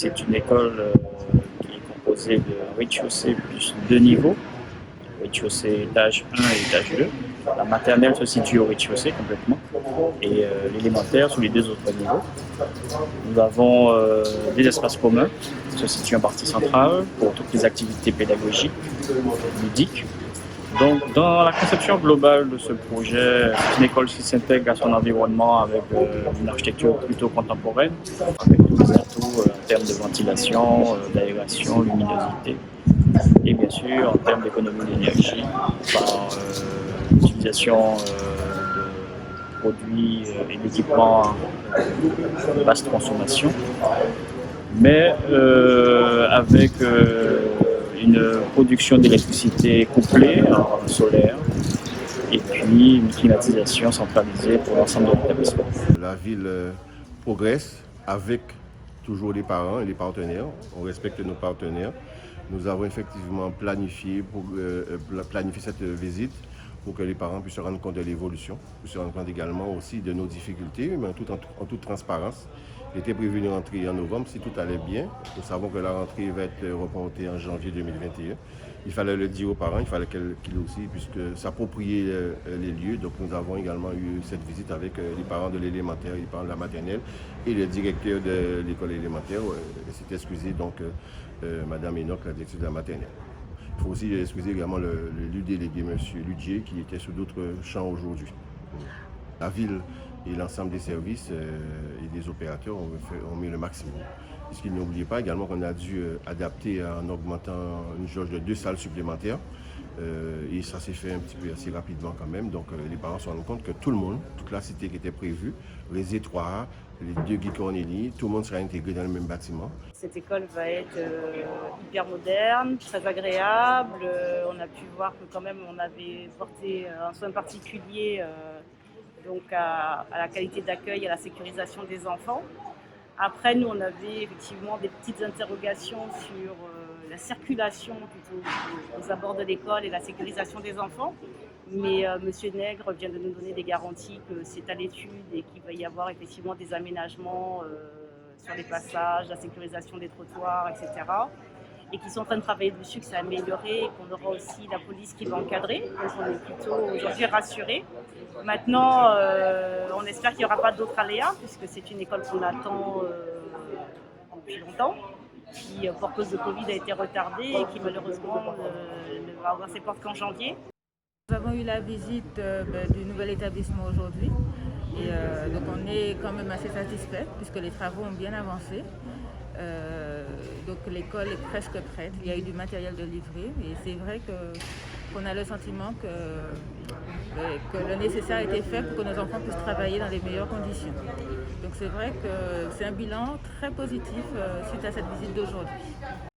C'est une école qui est composée de rez-de-chaussée plus deux niveaux. Rez-de-chaussée étage 1 et étage 2. La maternelle se situe au rez-de-chaussée complètement et l'élémentaire sur les deux autres niveaux. Nous avons des espaces communs qui se situent en partie centrale pour toutes les activités pédagogiques, ludiques. Donc, dans la conception globale de ce projet, c'est une école qui s'intègre à son environnement avec une architecture plutôt contemporaine, avec tous les atouts en termes de ventilation, d'aération, luminosité, et bien sûr en termes d'économie d'énergie par l'utilisation de produits et d'équipements de basse consommation, mais avec une production d'électricité couplée en solaire et puis une climatisation centralisée pour l'ensemble de l'établissement. La ville progresse avec toujours les parents et les partenaires. On respecte nos partenaires. Nous avons effectivement planifié cette visite pour que les parents puissent se rendre compte de l'évolution, puissent se rendre compte également aussi de nos difficultés, mais en toute transparence. Il était prévu une rentrée en novembre si tout allait bien. Nous savons que la rentrée va être reportée en janvier 2021. Il fallait le dire aux parents, il fallait qu'ils aussi puissent s'approprier les lieux. Donc nous avons également eu cette visite avec les parents de l'élémentaire, les parents de la maternelle et le directeur de l'école élémentaire. C'est excusé donc Madame Enoch, la directrice de la maternelle. Il faut aussi excuser également le lieu délégué, M. Ludier, qui était sur d'autres champs aujourd'hui. La ville et l'ensemble des services et des opérateurs ont mis le maximum. Puisqu'il n'oubliez pas également qu'on a dû adapter en augmentant une jauge de 2 salles supplémentaires. Et ça s'est fait un petit peu assez rapidement quand même. Donc les parents se rendent compte que tout le monde, toute la cité qui était prévue, les étroits, les 2 Guy Cornélie, tout le monde sera intégré dans le même bâtiment. Cette école va être hyper moderne, très agréable. On a pu voir que quand même on avait porté un soin particulier donc à la qualité d'accueil et à la sécurisation des enfants. Après, nous, on avait effectivement des petites interrogations sur la circulation plutôt aux abords de l'école et la sécurisation des enfants. Mais M. Nègre vient de nous donner des garanties que c'est à l'étude et qu'il va y avoir effectivement des aménagements sur les passages, la sécurisation des trottoirs, etc. Et qui sont en train de travailler dessus, que ça a amélioré et qu'on aura aussi la police qui va encadrer. Donc on est plutôt aujourd'hui rassurés. Maintenant, on espère qu'il n'y aura pas d'autres aléas, puisque c'est une école qu'on attend depuis longtemps, qui, pour cause de Covid, a été retardée et qui malheureusement ne va ouvrir ses portes qu'en janvier. Nous avons eu la visite du nouvel établissement aujourd'hui. Et donc on est quand même assez satisfait, puisque les travaux ont bien avancé. Donc l'école est presque prête, il y a eu du matériel de livrer et c'est vrai qu'on a le sentiment que le nécessaire a été fait pour que nos enfants puissent travailler dans les meilleures conditions. Donc c'est vrai que c'est un bilan très positif suite à cette visite d'aujourd'hui.